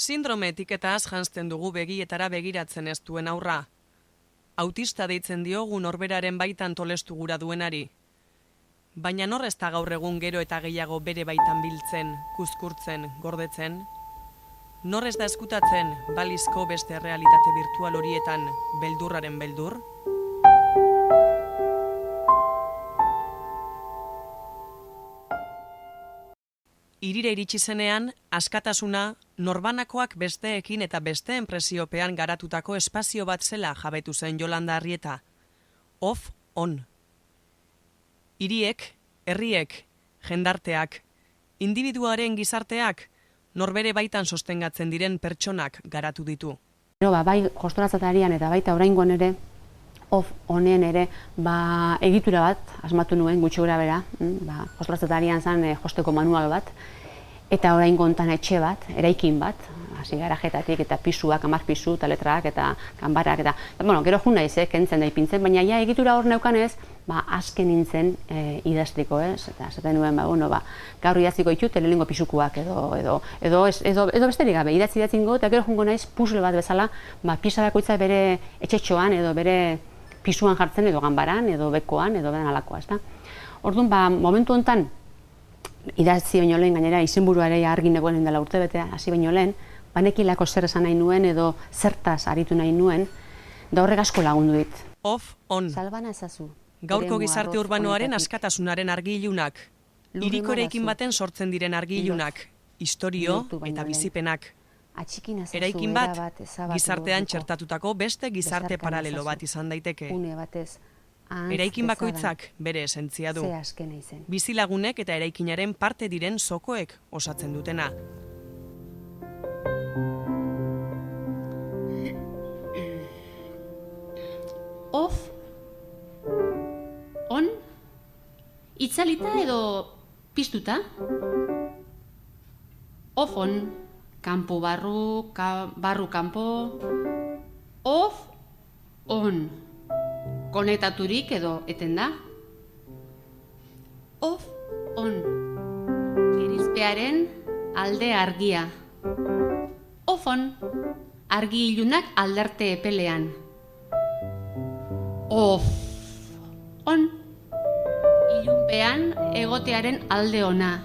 Sindrome etiketaz janzten dugu begietara begiratzen ez duen aurra. Autista deitzen diogu norberaren baitan tolestu gura duenari. Baina nor ez da gaur egun gero eta gehiago bere baitan biltzen, kuzkurtzen, gordetzen? Nor ez da eskutatzen balizko beste realitate virtual horietan beldurraren beldur? Hirira iritsi zenean, askatasuna, norbanakoak besteekin eta beste enpresiopean garatutako espazio bat zela jabetu zen Yolanda Arrieta. Off-on. Hiriek, herriek, jendarteak, indibiduaren gizarteak, norbere baitan sostengatzen diren pertsonak garatu ditu. Bai jostoratzatarian eta baita oraingoan ere, off-onen ere, egitura bat, asmatu nuen, gutxi gora bera, jostoratzatarian zen josteko manual bat, eta oraingo hontan etxe bat, eraikin bat, hasi garajetatik eta pisuak, 10 pisu, eta letrak, eta kanbarak, eta, gero jun naiz, kentzen da ipintzen, baina ja egitura hor neukanez, azken nintzen idaztiko, eta esaten nuen, gaur idaztiko ditut, lehenengo pisukuak, edo besterik gabe, idatzi-ingo, eta gero jungo naiz, puzzle bat bezala, pisa bakoitza bere etxetxoan, edo bere pisuan jartzen, edo ganbaran, edo bekoan, edo beren alakoa, ezta. Orduan, momentu hontan, idatzi baino lehen, gainera izenburua ere argi negoen dela urtebetea, hasi baino lehen, banekilako zer esan nahi nuen edo zertaz aritu nahi nuen, da horrek asko lagundu dit. Off-on. Salbana ezazu. Gaurko gizarte urbanoaren askatasunaren argi-ilunak, hiriko eraikin baten sortzen diren argi-ilunak, istorio eta bizipenak. Eraikin bat, gizartean txertatutako beste gizarte paralelo bat izan daiteke. Eraikin bakoitzak bere esentzia du. Bizilagunek eta eraikinaren parte diren zokoek osatzen dutena. Off, on, itzalita edo piztuta. Off, on, kanpo barru, barru kanpo. Off, on. Konektaturik edo eten da. Off, on. Gerizpearen alde argia. Off, on. Argi ilunak aldarte epelean. Off, on. Ilunpean egotearen alde ona.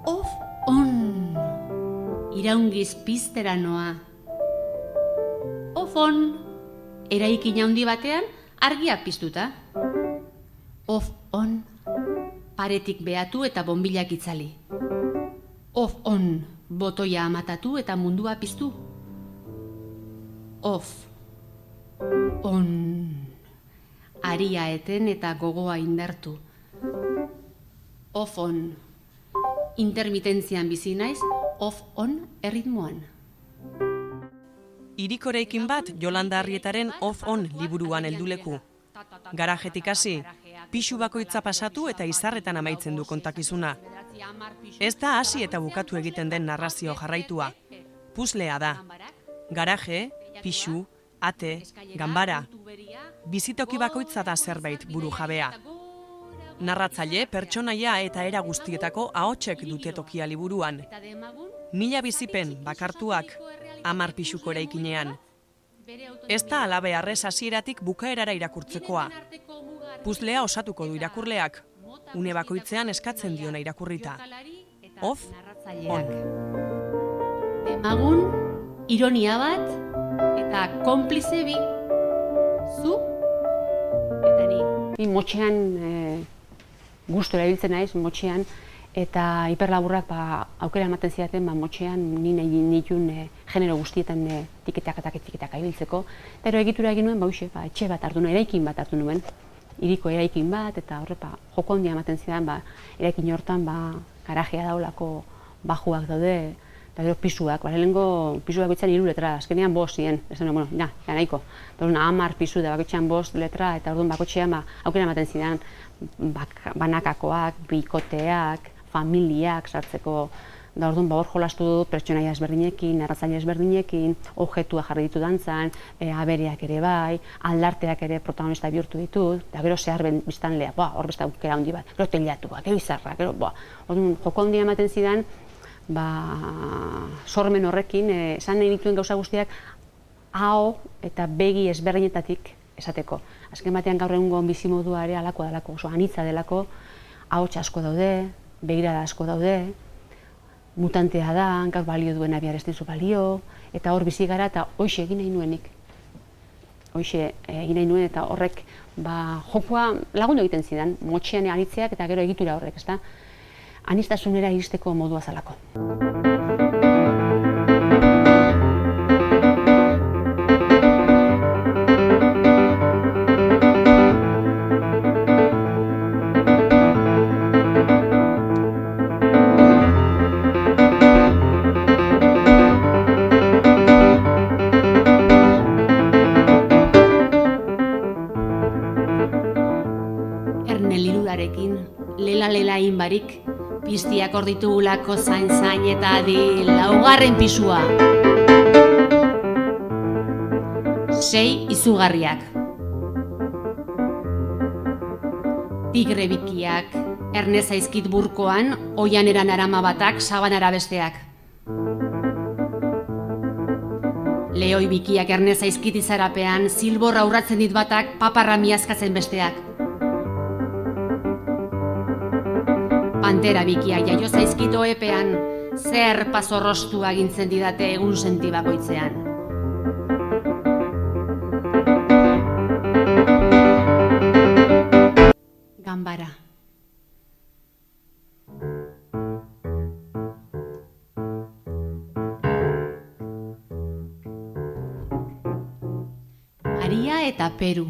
Off, on. Iraungiz piztera noa. Off, on. Eraikin handi batean argia piztuta. Off-on, paretik behatu eta bonbilak itzali. Off-on, botoia amatatu eta mundua piztu. Off-on, aria eten eta gogoa indartu. Off-on, intermitentzian bizi naiz, off-on erritmoan. Hiriko eraikin bat Yolanda Arrietaren Off-on liburuan helduleku. Garajetik hasi, pisu bakoitza pasatu eta izarretan amaitzen du kontakizuna. Ez da hasi eta bukatu egiten den narrazio jarraitua. Puzzlea da. Garaje, pisu, ate, ganbara. Bizitoki bakoitza da zerbait buru jabea. Narratzaile, pertsonaia eta era guztietako ahotsek dute tokia liburuan. 1000 bizipen bakartuak, 10 pisuko eraikinean. Ez da alabearrez hasieratik bukaerara irakurtzekoa. Puzzlea osatuko du irakurleak, une bakoitzean eskatzen diona irakurrita. Off-on. Demagun, ironia bat, eta konplize bi, zu eta ni. Motxean, gustu erabiltzen naiz, motxean, eta hiperlaburrak aukera ematen zidaten motxean ni nahi nituen genero guztietan tiketak ibiltzeko. Eta egitura egin nuen, etxe bat hartu nuen, eraikin bat hartu nuen, hiriko eraikin bat, eta horre joko handia ematen zidan, eraikin hortan garajea daulako bajuak daude, eta gero pisuak, lehenengo pisuak bakoitzan 3 letra, azkenean 5 ziren, esan nuen, nahiko. 10 pisu da bakoitzean 5 letra, eta orduan bakoitzean aukera ematen zidan, banakakoak, bikoteak, familiak sartzeko, da orduan hor jolastu dut pertsonaia ezberdinekin, narratzaile ezberdinekin, objektua jarri ditu dantzan, abereak ere bai, aldarteak ere protagonista bihurtu ditut, eta gero zehar biztanlea, hor beste aukera handi bat, gero telatuak, gero izarrak, gero, orduan joko handia ematen zidan, sormen horrekin, esan nahi dituen gauza guztiak aho eta begi ezberdinetatik esateko. Azken batean gaur egungo bizimodua ere halakoa delako, oso anitza delako, ahots asko daude, begirada asko daude, mutantea da, gaur balio duena bihar ez dizu balio, eta hor bizi gara eta hoxe egin nahi nuenik. Hoxe egin nahi nuen eta horrek jokoa lagundu egiten zidan, motxean anitzeak eta gero egitura horrek, ezta? Aniztasunera iristeko modua zalako. Lela inbarik, piztiak hor ditugulako zain eta adi laugarren pisua. 6 izugarriak. Tigre bikiak, erne zaizkit burkoan, oianeran arama batak, sabanara besteak. Leoi bikiak erne zaizkit izarapean, zilborra urratzen dit batak, paparra miazkatzen besteak. Pantera bikiak jaio zaizkito epean, zer pazorrostu agintzen didate egun senti bakoitzean. Ganbara. Maria eta Peru.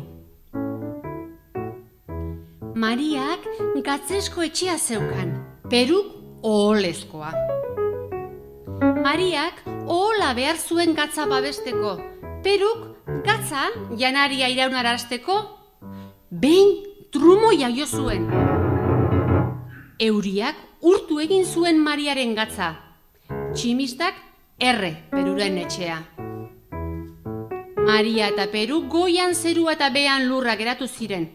Mariak gatzesko etxea zeukan, Peruk oholezkoa. Mariak ohola behar zuen gatza babesteko, Peruk gatza janaria iraunarazteko, behin trumo jaio zuen. Euriak urtu egin zuen Mariaren gatza, tximistak Peruren etxea. Maria eta Peru goian zerua eta behan lurra geratu ziren.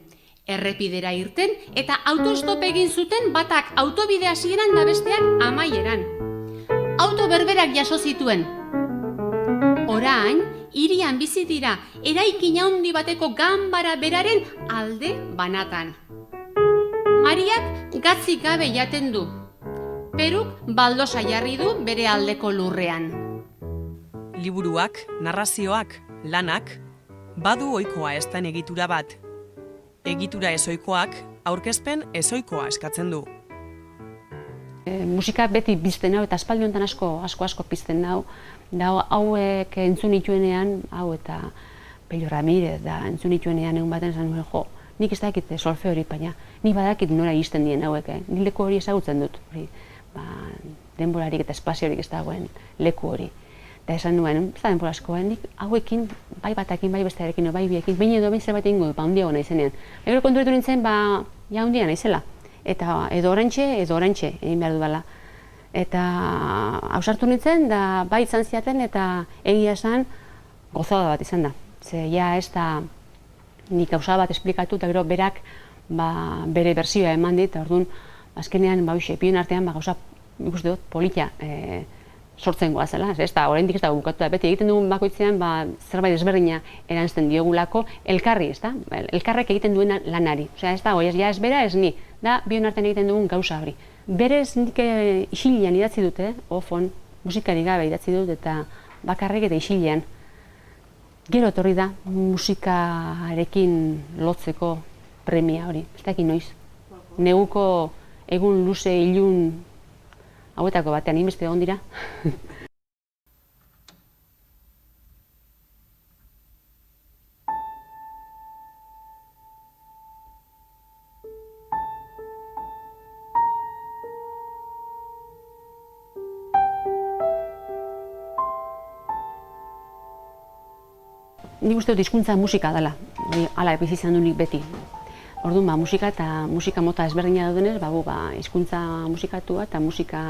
Errepidera irten eta autostop egin zuten batak autobide hasieran da besteak amaieran. Auto berberak jaso zituen. Orain, hirian bizi dira eraikin handi bateko ganbara beraren alde banatan. Mariak gatzik gabe jaten du. Peruk baldosa jarri du bere aldeko lurrean. Liburuak, narrazioak, lanak, badu ohikoa ezten egitura bat. Egitura ezoikoak, aurkezpen ezoikoa eskatzen du. Musika beti bizten nau eta aspaldi honetan asko pizten nau. Da hauek entzun nituenean, hau eta Pello Ramirez da entzun nituenean egun baten esan nuen, nik ez dakit solfeo hori, baina nik badakit nora iristen dien hauek, nik leku hori ezagutzen dut. Denborarik eta espaziorik ez dagoen leku hori. Eta esan nuen, ez da denbora asko, nik hauekin, bai batakin, bai bestearekin, bai biekin, behin edo behin zerbait egingo dut, handiago naizenean. Gero konturetu nintzen, handia naizela. Eta edo orantxe egin behar du bala. Eta ausartu nintzen, da bai izan ziaten eta egia esan gozada bat izan da. Ze ez da nik gauza bat esplikatu eta gero berak bere bersioa eman dit, eta orduan azkenean pion artean gauza ikuste dut polita sortzen goazela, ez da, oraindik ez da bukatu da, beti egiten dugun bakoitzean zerbait ezberdina erantzten diogulako elkarri, ez da, elkarrek egiten duen lanari, ez da, ez bera, ez ni, da, bion artean egiten dugun gauza hori. Berez nik isilian idatzi dute, ofon, musikari gabe idatzi dut, eta bakarrik eta isilian. Gero etorri da musikarekin lotzeko premia hori, ez dakit noiz. Neguko egun luze ilun hauetako batean inbeste egon dira. Nik uste dut hizkuntza musika dela, hala bizi izan du nik beti. Orduan, musika eta musika mota ezberdina daudenez, hizkuntza musikatua eta musika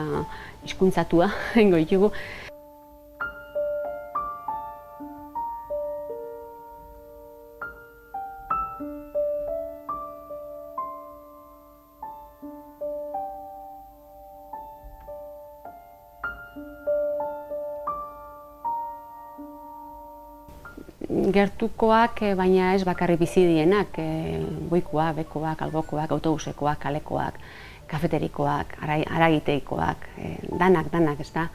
hizkuntzatua egingo ditugu. gertukoak, baina ez bakarri bizi dienak, goikoak, bekoak, albokoak, autobusekoak, kalekoak, kafeterikoak, haragiteikoak, danak, ez da.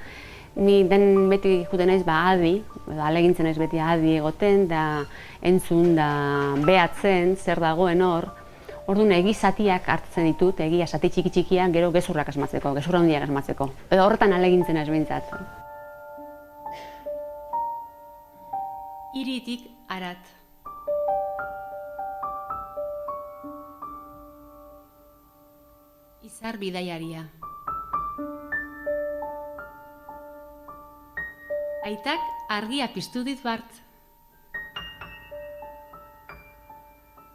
Ni den beti juten naiz adi, ahalegintzen naiz beti adi egoten, da entzun, da behatzen, zer dagoen hor. Orduan egi zatiak hartzen ditut, egia zati txiki-txikiak gero gezurrak asmatzeko, gezurra handiak asmatzeko. Edo horretan ahalegintzen naiz behintzat. Hiritik harat. Izar bidaiaria. Aitak argia piztu dit bart.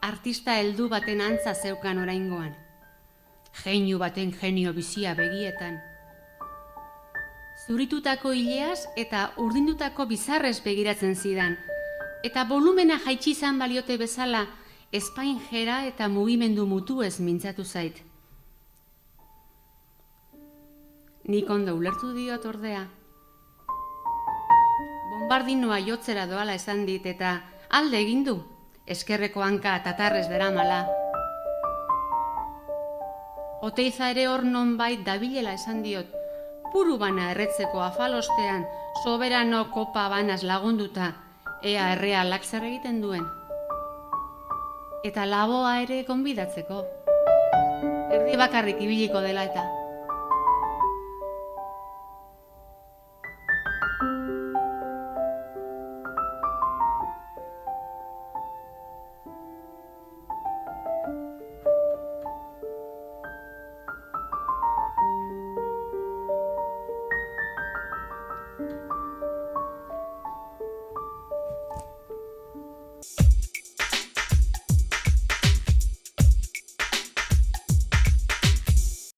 Artista heldu baten antza zeukan oraingoan. Geinu baten genio bizia begietan. Zuritutako ileaz eta urdindutako bizarrez begiratzen zidan, eta volumena jaitsi izan baliote bezala, ezpain jera eta mugimendu mutuez mintzatu zait. Nik ondo ulertu diot ordea. Bombardinoa jotzera doala esan dit eta alde egin du, eskerreko hanka tatarrez deramala. Oteiza ere hor nonbait dabilela esan diot, puru bana erretzeko afalostean, soberano kopa banaz lagunduta, ea errealak zer egiten duen. Eta laboa ere gonbidatzeko. Erdi bakarrik ibiliko dela eta.